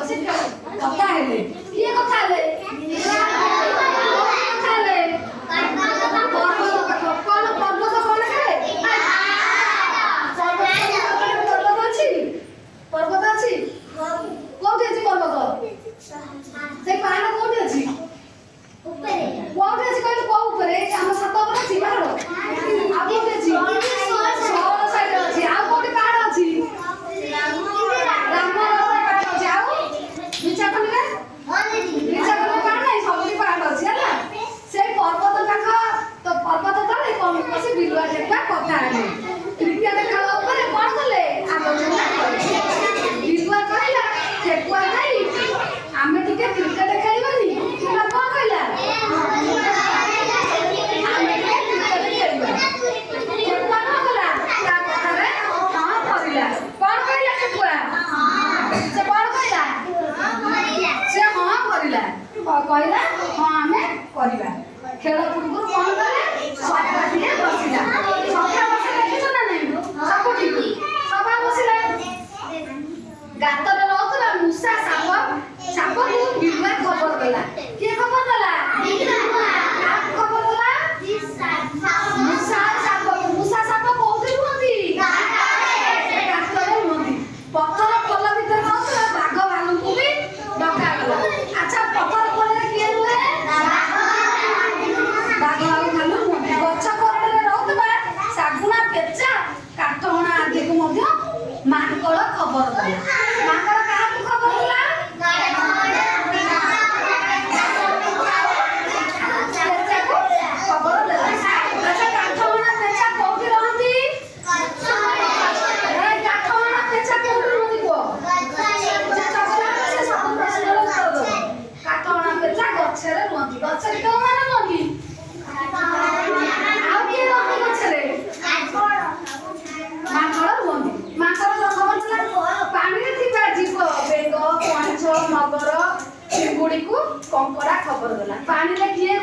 बसी कथा हेले किए कथा हेले कथा हेले कौन पर्वत कौन है पर्वत अच्छी पर्वत अच्छी कोठी अच्छी पर्वत से पाहाड़ कोठी अच्छी ऊपर कोठी अच्छी कहले को ऊपर हम छत पर अच्छी पाहाड़ आ कोठी अच्छी सोल साइड अच्छी आ कोठी पाहाड़ अच्छी राम पाहाड़ अच्छी आ विचार करले विचार करले पाहाड़ नहीं सबली पाहाड़ अच्छी है ना से पर्वत पाख तो पर्वत तले कोन से बिलुआ देखा कथा है क्रिकेट खेल ऊपर कोन कले आलोचना करे बिलुआ कहला ठेकुआ नहीं आमे टिके क्रिकेट खेलबानी ना कोन कहला आमे टिके क्रिकेट खेलबा ठेकुआ न कला ता कथा रे हां करिला कोन कहला ठेकुआ से कोन कहला से हां करिला कहला हां आमे करिबा खेल पूर्व कोन करे सफा दिए बसिला सफा बसिला देखिछ ना नहीं सब ठीक सफा बसिला गातरे रहतला मुसा साप साप को बिलुआ खबर देला के खबर देला खबर देला मुसा साप कोठी हुंती गातरे हुंती पत्थर पल्ला भीतर रहतला बाघ भालू को भी डका गला अच्छा पत्थर पल्ला के हुए बाघ भालू हुंती गछ कोरडे रहतबा सागुना पेचा काटहणा आदि को मध्य माकड़ खबर देला माकड़ काहा को खबर देला पेचा को खबर देला अच्छा काटहणा पेचा कोठी रहंती ए काटहणा पेचा कोठी रहंती को जे चकला से सब प्रश्न उत्तर दो काटहणा पेचा गछरे रहंती गछरे को माने रहंती आउ के रहंती गछरे माकड़ रहंती माकड़ खबर देला पानी रे थिबा जीव बेंग पंच मगर चिंगुड़ी को कंकड़ा खबर देला पानी रे किए